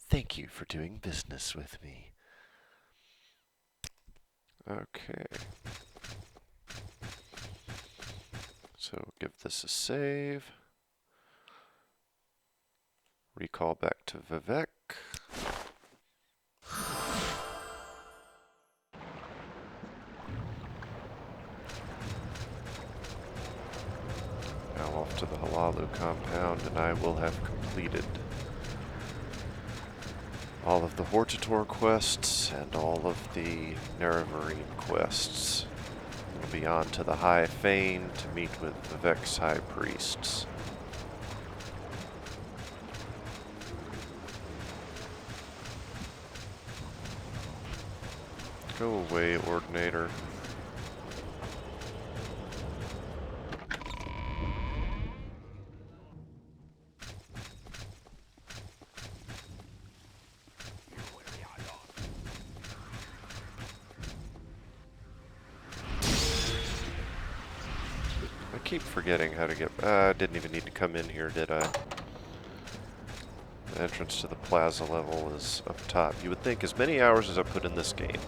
Thank you for doing business with me. Okay. So give this a save. Recall back to Vivec. Now off to the Hlaalu compound, and I will have completed all of the Hortator quests and all of the Nerevarine quests. We'll be on to the High Fane to meet with Vivec's High Priests. Go away, Ordinator. I keep forgetting how to get... I didn't even need to come in here, did I? The entrance to the plaza level is up top. You would think as many hours as I put in this game,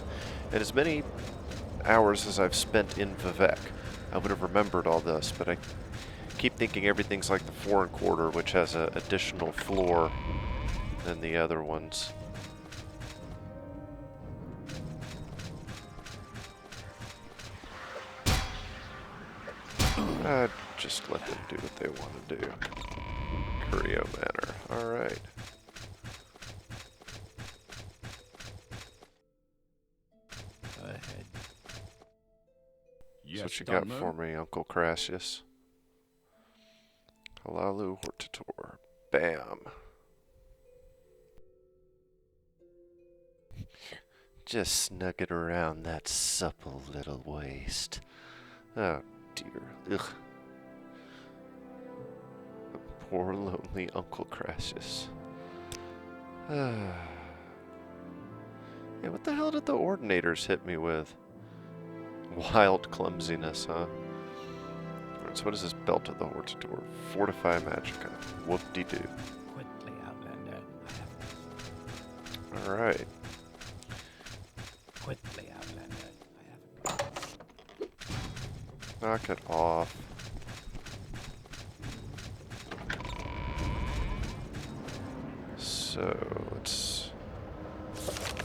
and as many hours as I've spent in Vivec, I would have remembered all this, but I keep thinking everything's like the 4 1/4, which has an additional floor than the other ones. Just let them do what they want to do. Curio Manor. Alright. Ahead. Yes, what you got for me, Uncle Crassius? Hlaalu Hortator. Bam. Just snug it around that supple little waist. Oh dear. Ugh. Poor lonely Uncle Crassius. Yeah, what the hell did the Ordinators hit me with? Wild clumsiness, huh? Alright, so what is this Belt of the Hortator? Fortify Magicka. Whoop-de-doo. Quickly, Outlander. Alright. Quickly, Outlander. Knock it off. So, let's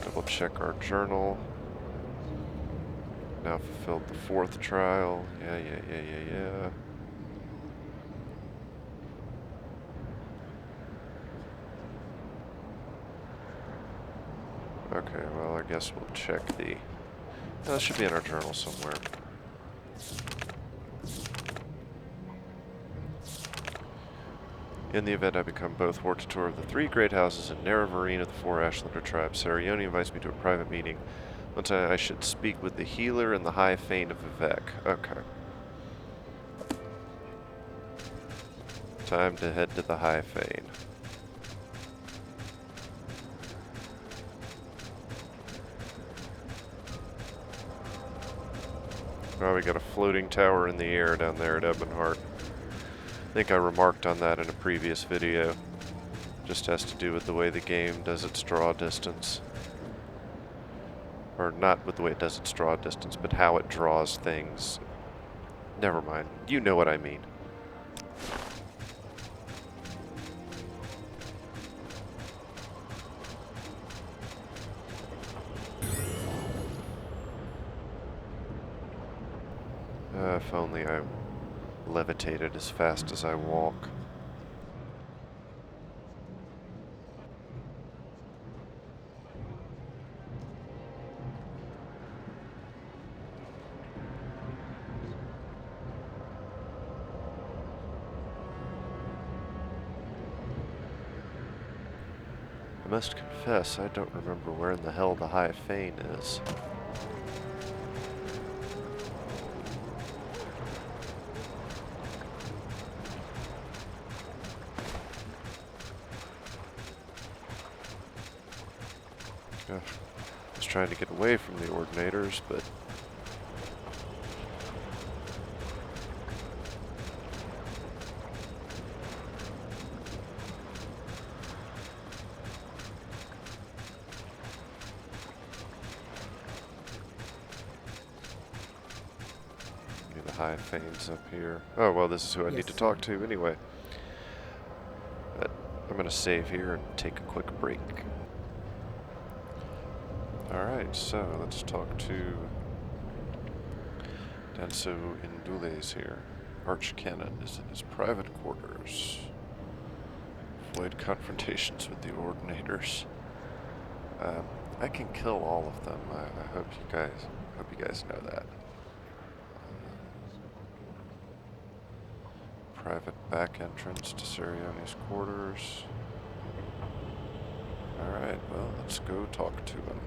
double check our journal. Now fulfilled the 4th trial. Yeah. Okay, well, I guess we'll check the... That should be in our journal somewhere. In the event I become both Hortator of the 3 great houses and Nerevarine of the 4 Ashlander tribes, Saryoni invites me to a private meeting. Once I should speak with the healer in the High Fane of Vivec. Okay. Time to head to the High Fane. Oh, we got a floating tower in the air down there at Ebonheart. I think I remarked on that in a previous video. Just has to do with the way the game does its draw distance. Or not with the way it does its draw distance, but how it draws things. Never mind. You know what I mean. If only I levitated as fast as I walk. I must confess, I don't remember where in the hell the High Fane is. I was trying to get away from the Ordinators, but... high Thanes up here. Oh, well, this is who I need to talk to anyway. But I'm going to save here and take a quick break. Alright, so let's talk to Danso Indules here. Archcanon is in his private quarters. Avoid confrontations with the Ordinators. I can kill all of them. I hope you guys know that. Private back entrance to Saryoni's quarters. Alright, well, let's go talk to him.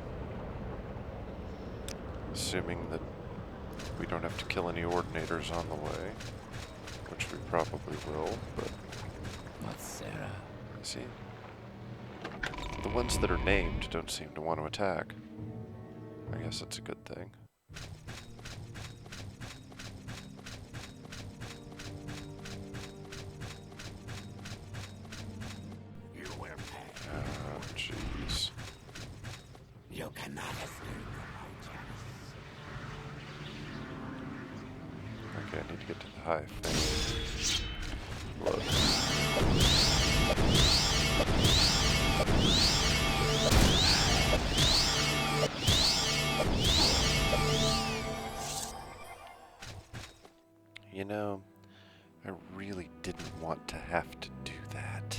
Assuming that we don't have to kill any Ordinators on the way, which we probably will, but... What's Sarah? See? The ones that are named don't seem to want to attack. I guess that's a good thing. You will pay. Oh, jeez. You cannot escape my justice. Okay, I need to get to the hive thing. Blood. You know, I really didn't want to have to do that.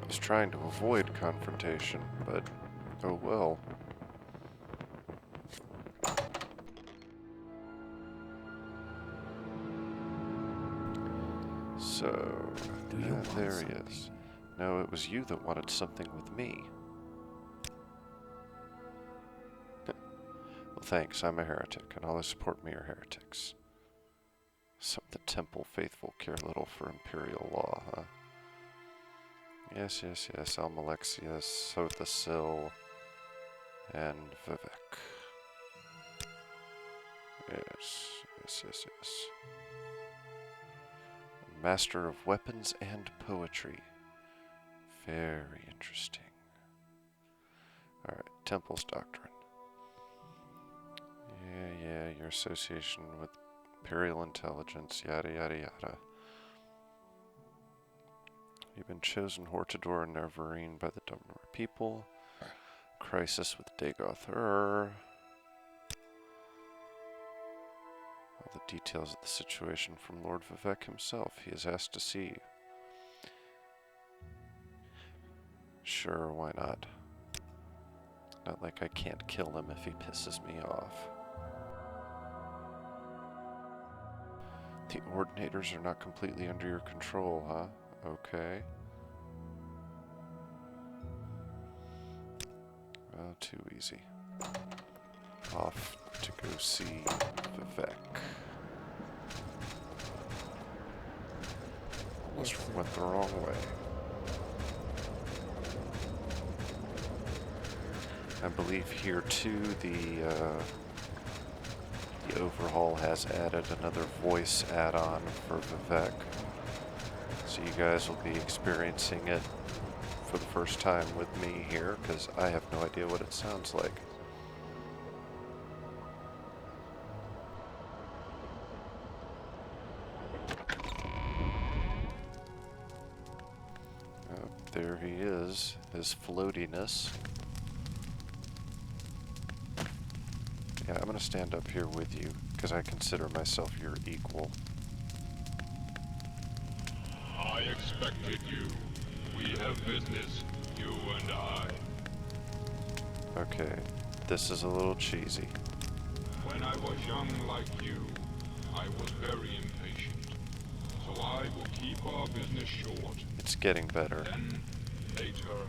I was trying to avoid confrontation, but oh well. So, there he is. No, it was you that wanted something with me. Well, thanks, I'm a heretic, and all who support me are heretics. Some of the temple faithful care little for imperial law, huh? Yes, Almalexius, Sothasil, and Vivec. Yes. Master of weapons and poetry. Very interesting. Alright, Temple's Doctrine. Yeah, your association with Imperial Intelligence, yada yada yada. You've been chosen Hortator and Neverine by the Dummer people. Crisis with Dagoth-ur. All the details of the situation from Lord Vivec himself. He is asked to see you. Sure, why not? Not like I can't kill him if he pisses me off. The Ordinators are not completely under your control, huh? Okay. Oh, too easy. Off to go see Vivec. Almost went the wrong way. I believe here too the Overhaul has added another voice add-on for Vivec. So you guys will be experiencing it for the first time with me here, because I have no idea what it sounds like. There he is, his floatiness. Yeah, I'm going to stand up here with you, because I consider myself your equal. I expected you. We have business, you and I. Okay, this is a little cheesy. When I was young like you, I was very impatient. So I will keep our business short. It's getting better. Then, later,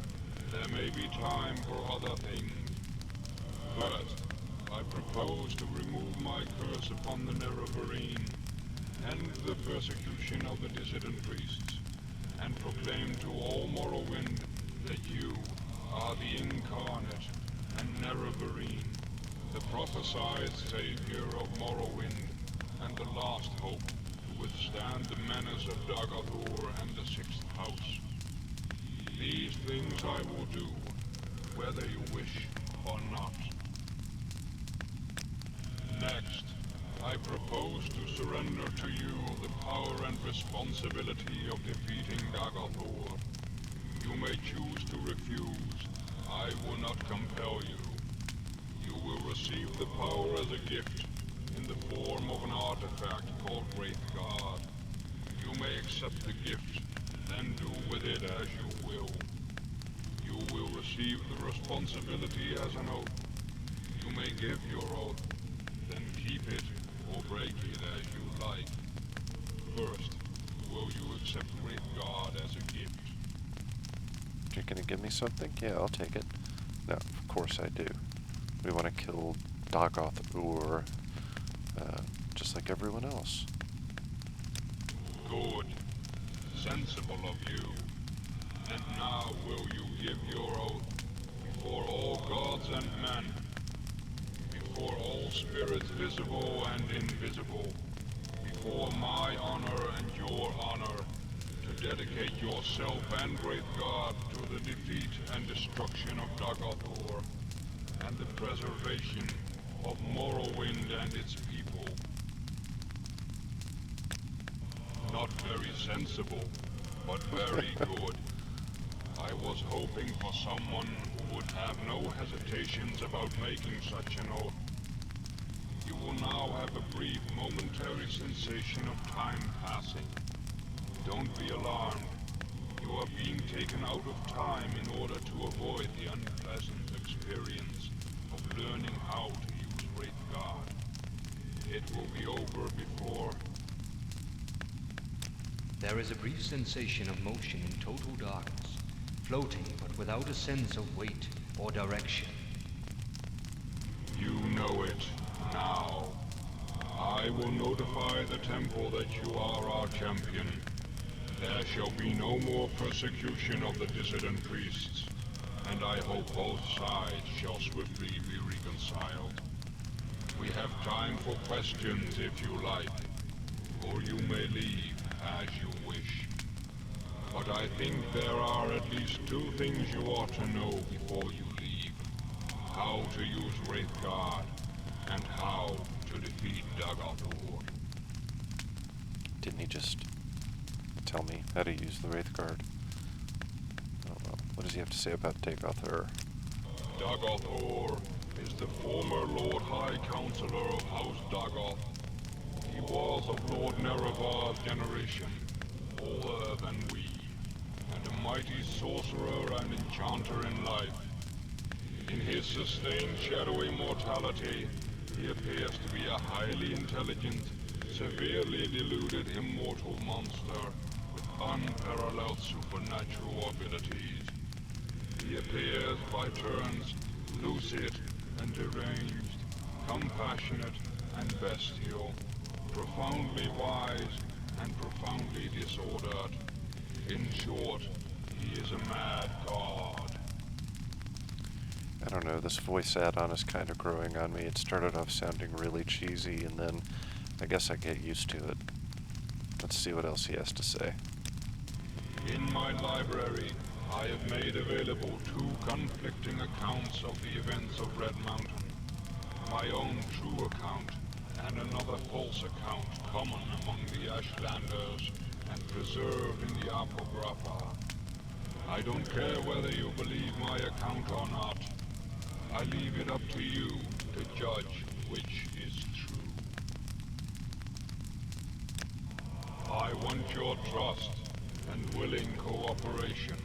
there may be time for other things. First, I propose to remove my curse upon the Nerevarine, end the persecution of the dissident priests, and proclaim to all Morrowind that you are the incarnate and Nerevarine, the prophesied savior of Morrowind, and the last hope to withstand the menace of Dagoth-ur and the Sixth House. These things I will do, whether you wish or not. Next, I propose to surrender to you the power and responsibility of defeating Dagothr. You may choose to refuse. I will not compel you. You will receive the power as a gift in the form of an artifact called Wraithguard. You may accept the gift, then do with it as you will. You will receive the responsibility as an oath. You may give your oath, then keep it or break it as you like. First, will you accept Wraithguard as a gift? You're gonna give me something? Yeah, I'll take it. No, of course I do. We want to kill Dagothr, just like everyone else. Good. Sensible of you. And now will you give your oath before all gods and men, before all spirits visible and invisible, before my honor and your honor, to dedicate yourself and Wraithguard to the defeat and destruction of Dagothr, and the preservation of Morrowind and its people. Not very sensible, but very good. I was hoping for someone who would have no hesitations about making such an oath. You will now have a brief momentary sensation of time passing. Don't be alarmed. You are being taken out of time in order to avoid the unpleasant experience of learning how to use Wraithguard. It will be over before... There is a brief sensation of motion in total darkness, floating but without a sense of weight or direction. You know it now. I will notify the temple that you are our champion. There shall be no more persecution of the dissident priests, and I hope both sides shall swiftly be reconciled. We have time for questions if you like, or you may leave as you wish. But I think there are at least two things you ought to know before you leave. How to use Wraithguard, and how to defeat Dagothr. Didn't he just tell me how to use the Wraithguard? Oh well, what does he have to say about Dagothr? Dagothr is the former Lord High Counselor of House Dagoth. He was of Lord Nerevar's generation, older than we, and a mighty sorcerer and enchanter in life. In his sustained shadowy mortality, he appears to be a highly intelligent, severely deluded immortal monster with unparalleled supernatural abilities. He appears by turns lucid and deranged, compassionate and bestial, profoundly wise and profoundly disordered. In short, he is a mad god. I don't know, this voice add-on is kind of growing on me. It started off sounding really cheesy, and then I guess I get used to it. Let's see what else he has to say. In my library, I have made available two conflicting accounts of the events of Red Mountain. My own true account, and another false account common among the Ashlanders and preserved in the Apocrypha. I don't care whether you believe my account or not. I leave it up to you to judge which is true. I want your trust and willing cooperation,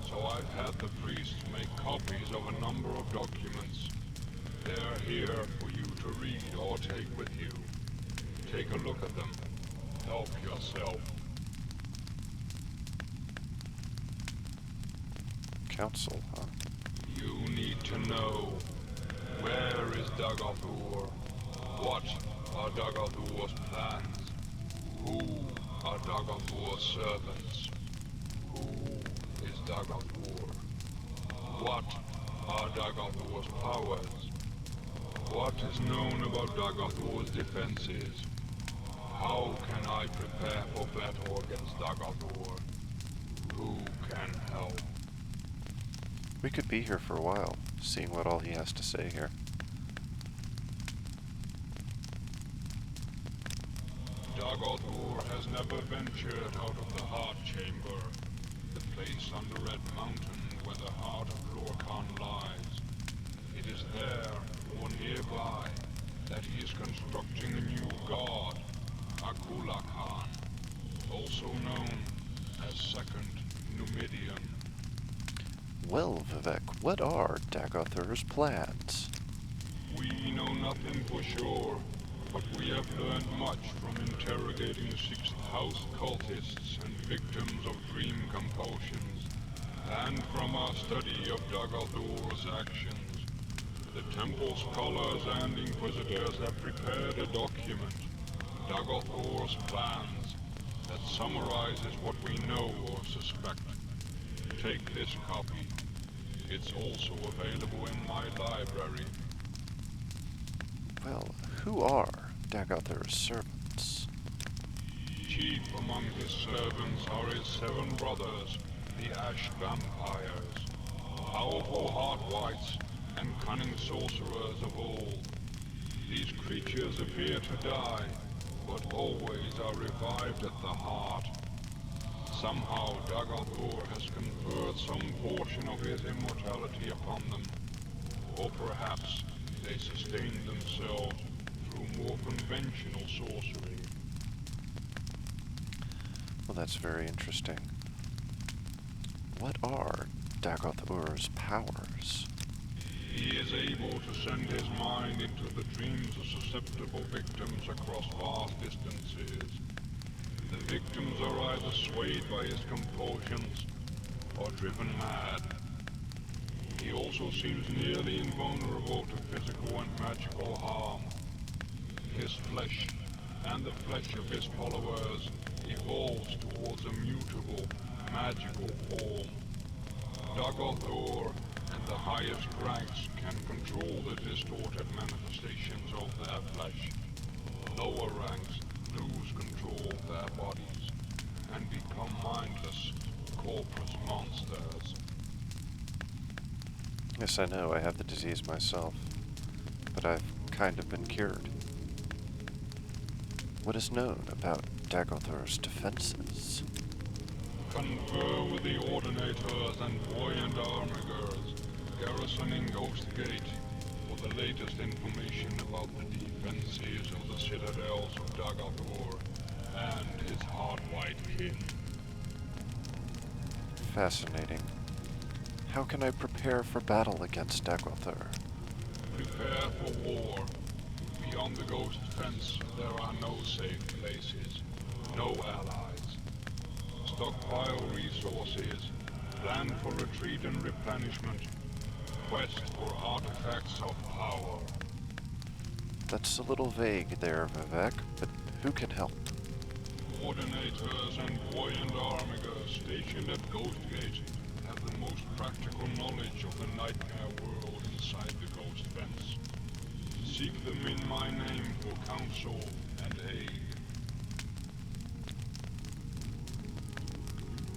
so I've had the priest make copies of a number of documents. They're here for you to read or take with you. Take a look at them. Help yourself. Council, huh? You need to know, where is Dagothr? What are Dagothr's plans? Who are Dagothr's servants? Who is Dagothr? What are Dagothr's powers? What is known about Dagothr's defenses? How can I prepare for battle against Dagothr? Who can help? We could be here for a while, seeing what all he has to say here. Hortator has never ventured out of the Heart Chamber, the place under Red Mountain where the heart of Lorcan lies. It is there, or nearby, that he is constructing a new god, Hlaalu, also known as Second Numidian. Well, Vivec, what are Dagothur's plans? We know nothing for sure, but we have learned much from interrogating 6th House cultists and victims of dream compulsions, and from our study of Dagothur's actions. The temple scholars and inquisitors have prepared a document, Dagothur's plans, that summarizes what we know or suspect. Take this copy. It's also available in my library. Well, who are Dagothur's servants? Chief among his servants are his 7 brothers, the Ash Vampires, powerful Heart-Wights and cunning sorcerers of old. These creatures appear to die, but always are revived at the heart. Somehow Dagothur has conferred some portion of his immortality upon them, or perhaps they sustain themselves through more conventional sorcery. Well, that's very interesting. What are Dagothur's powers? He is able to send his mind into the dreams of susceptible victims across vast distances. The victims are either swayed by his compulsions or driven mad. He also seems nearly invulnerable to physical and magical harm. His flesh, and the flesh of his followers, evolves towards a mutable, magical form. Dagothur and the highest ranks can control the distorted manifestations of their flesh. Lower ranks lose control of their bodies and become mindless, corpus monsters. Yes, I know, I have the disease myself, but I've kind of been cured. What is known about Dagothur's defenses? Confer with the Ordinators and Buoyant Armigers garrisoning Ghostgate for the latest information about the defenses of the citadels of Dagothur and his Heart-Wight kin. Fascinating. How can I prepare for battle against Dagothur? Prepare for war. Beyond the Ghost Fence, there are no safe places, no allies. Stockpile resources, plan for retreat and replenishment, quest for artifacts of power. That's a little vague there, Vivec, but who can help? Ordinators and Buoyant Armigers stationed at Ghostgate have the most practical knowledge of the nightmare world inside the Ghost Fence. Seek them in my name for counsel and aid.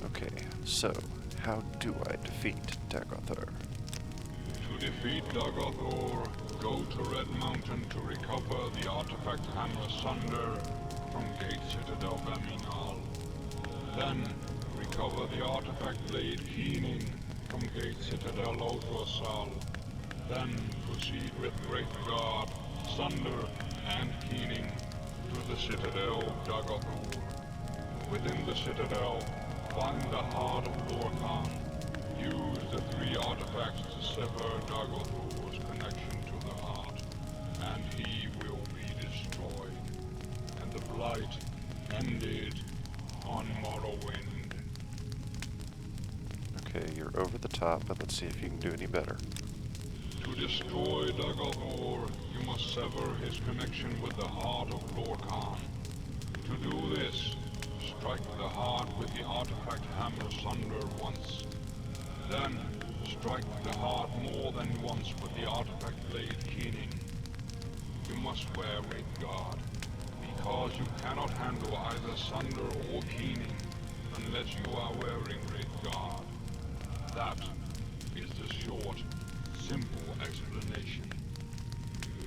Okay, so how do I defeat Dagothur? To defeat Dagothur, go to Red Mountain to recover the artifact Hammer Sunder from Gate Citadel Vaminal. Then, recover the artifact Blade Keening from Gate Citadel Otorsal. Then, proceed with Great Guard, Sunder, and Keening to the Citadel of Dagothur. Within the Citadel, find the heart of Lorcan. Use the 3 artifacts to sever Dagothur's connection to the heart, and he will be destroyed, and the blight ended on Morrowind. Okay, you're over the top, but let's see if you can do any better. To destroy Dagothur, you must sever his connection with the heart of Lorcan. To do this, strike the heart with the artifact Hammer Sunder once. Then, strike the heart more than once with the artifact Blade Keening. You must wear Great Guard, because you cannot handle either Sunder or Keening unless you are wearing Great Guard. That is the short, simple explanation.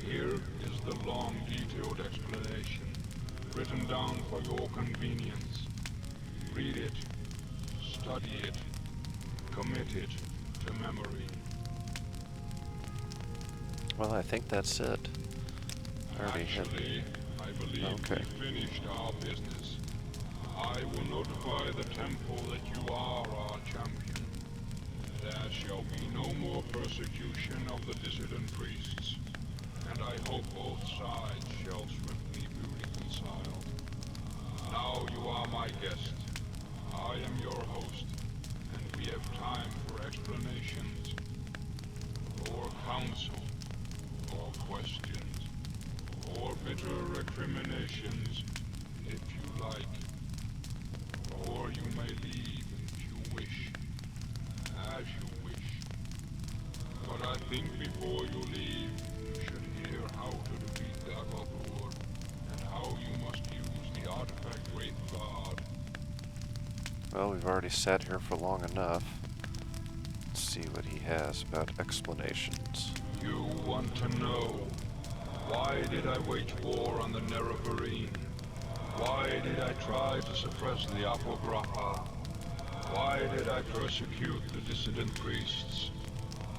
Here is the long, detailed explanation, written down for your convenience. Read it, study it, commit it to memory. Well, I think that's it. Actually, I believe Okay. we finished our business. I will notify the temple that you are our champion. There shall be no more persecution of the dissident priests, and I hope both sides shall swiftly be reconciled. Now you are my guest. I am your host, and we have time for explanations, or counsel, or questions, or bitter recriminations, if you like. Or you may leave if you wish, as you wish. But I think before you leave, you should hear how to defeat Dagothur, and how you must use the artifact Wraith Guard. Well, we've already sat here for long enough. Let's see what he has about explanations. You want to know, why did I wage war on the Nerevarine? Why did I try to suppress the Apocrypha? Why did I persecute the dissident priests?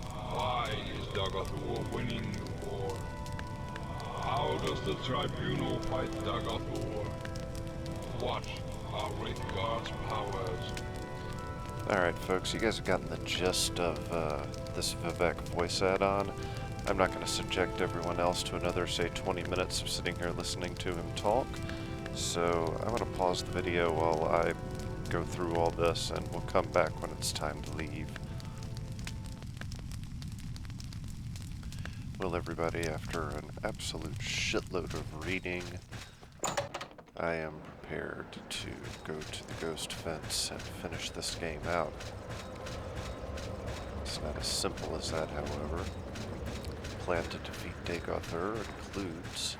Why is Dagothur winning the war? How does the tribunal fight Dagothur? What are Wraith Guard's powers? Alright, folks, you guys have gotten the gist of this Vivec voice add-on. I'm not going to subject everyone else to another, say, 20 minutes of sitting here listening to him talk. So I'm going to pause the video while I go through all this, and we'll come back when it's time to leave. Well, everybody, after an absolute shitload of reading, I am prepared to go to the Ghost Fence and finish this game out. It's not as simple as that, however. The plan to defeat Dagothur includes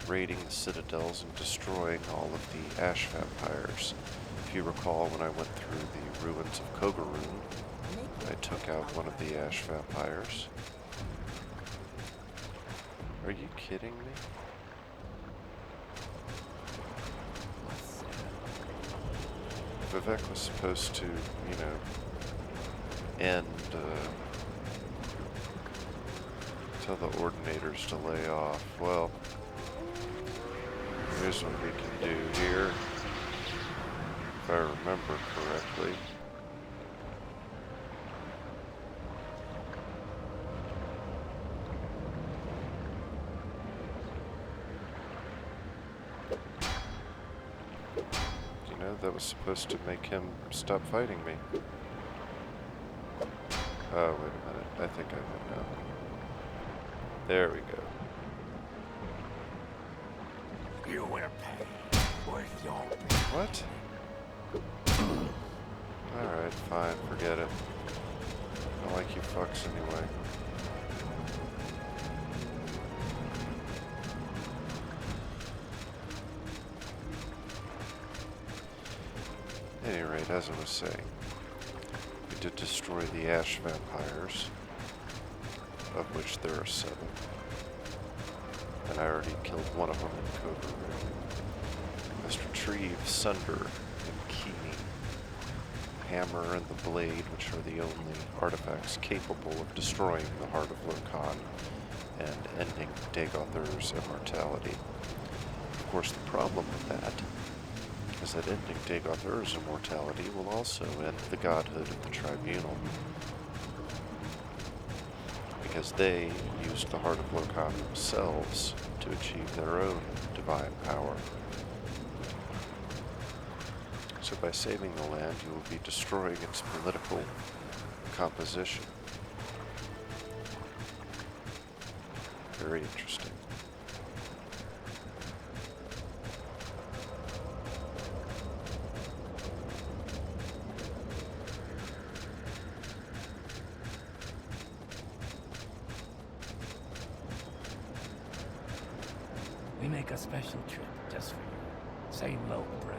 raiding the citadels and destroying all of the ash vampires. If you recall, when I went through the ruins of Kogarun, I took out one of the ash vampires. Are you kidding me? Vivec was supposed to, you know, end, tell the Ordinators to lay off. Well, here's what we can do here, if I remember correctly. You know, that was supposed to make him stop fighting me. Oh, wait a minute. I think I know now. There we go. You will pay with your blood. What? Alright, fine, forget it. I don't like you fucks anyway. At any rate, as I was saying, we did destroy the ash vampires, of which there are 7. And I already killed one of them in Cobra. Must retrieve Sunder and Key, Hammer, and the Blade, which are the only artifacts capable of destroying the Heart of Lokan and ending Dagothur's immortality. Of course, the problem with that is that ending Dagothur's immortality will also end the godhood of the Tribunal, because they used the Heart of Lokan themselves to achieve their own divine power. So by saving the land, you will be destroying its political composition. Very interesting. We make a special trip just for you. Say low brag.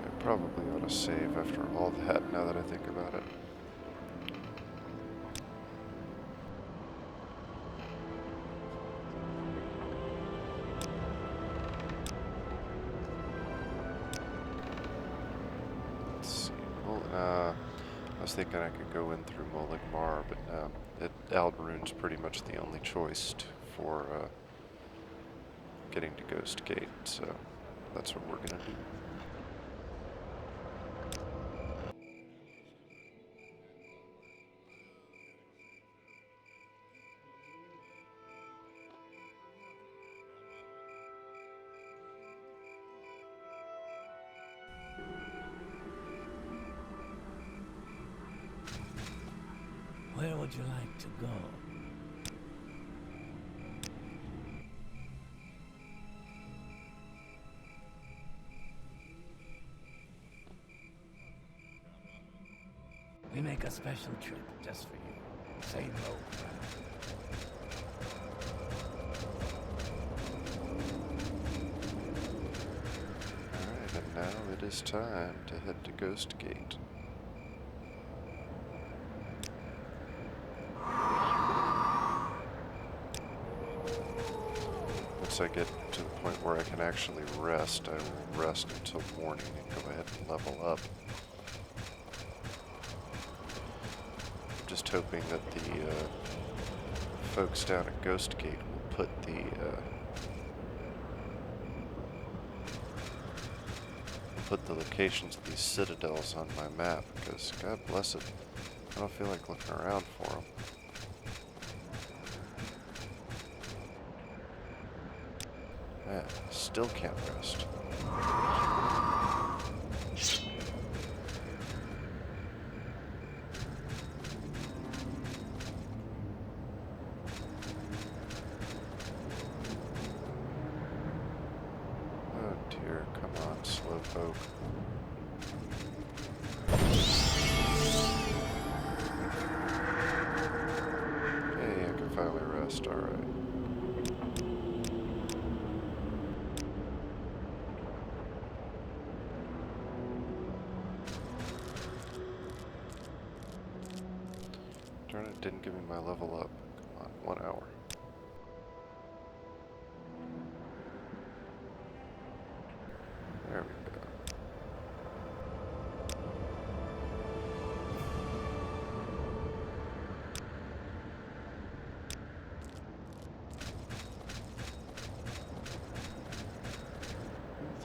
I probably ought to save after all that, now that I think about it. was thinking I could go in through Molig Mar, but no. Alderune's pretty much the only choice for getting to Ghostgate, so that's what we're gonna do. Where would you like to go? We make a special trip just for you. Say no. Alright, and now it is time to head to Ghostgate. Once I get to the point where I can actually rest, I will rest until morning and go ahead and level up. I'm just hoping that the folks down at Ghostgate will put the locations of these citadels on my map, because God bless it, I don't feel like looking around for them. Man, still can't rest. Oh dear, come on, slowpoke. Hey, I can finally rest, alright. Darn it, didn't give me my level up. Come on, 1 hour. There we go.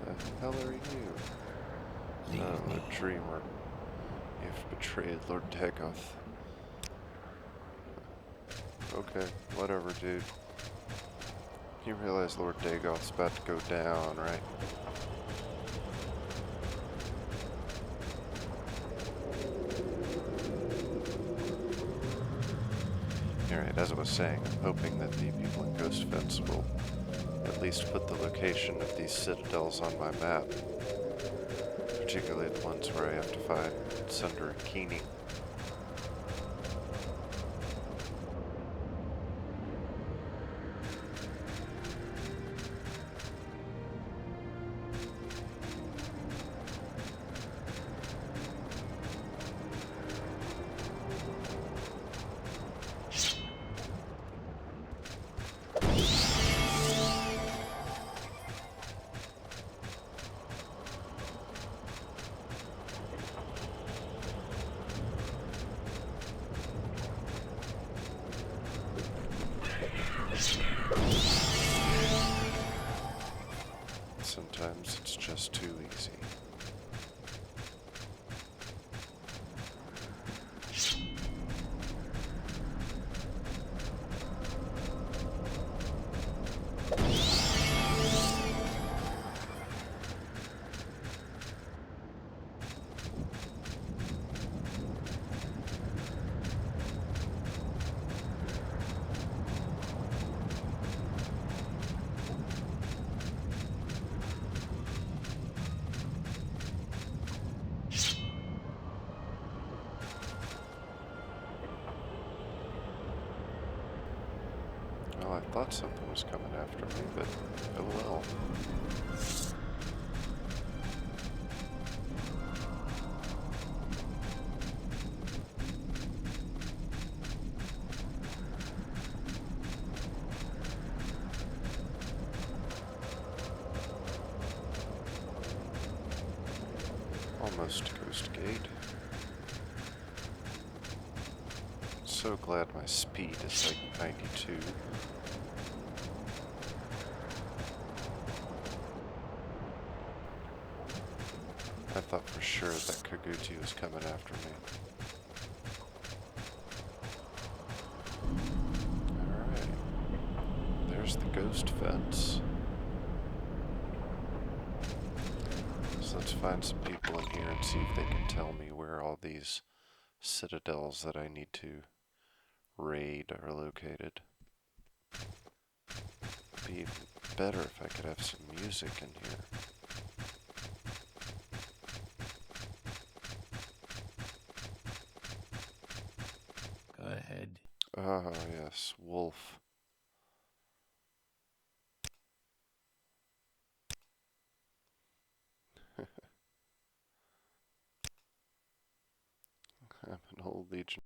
What the hell are you? Leave Oh, me. a dreamer. You've betrayed Lord Dagoth. Okay, whatever, dude. You realize Lord Dagoth's about to go down, right? Alright, as I was saying, I'm hoping that the people in Ghost Fence will at least put the location of these citadels on my map. Particularly the ones where I have to find Sunder and Keening. Sometimes it's just too easy. Well, I thought something was coming after me, but oh well. Almost Ghostgate. so glad my speed is like 92. I thought for sure that Kaguti was coming after me. Alright. There's the ghost fence. So let's find some people in here and see if they can tell me where all these citadels that I need to raid are located. It'd be even better if I could have some music in here. Go ahead. Oh, yes, wolf. I'm an old Legion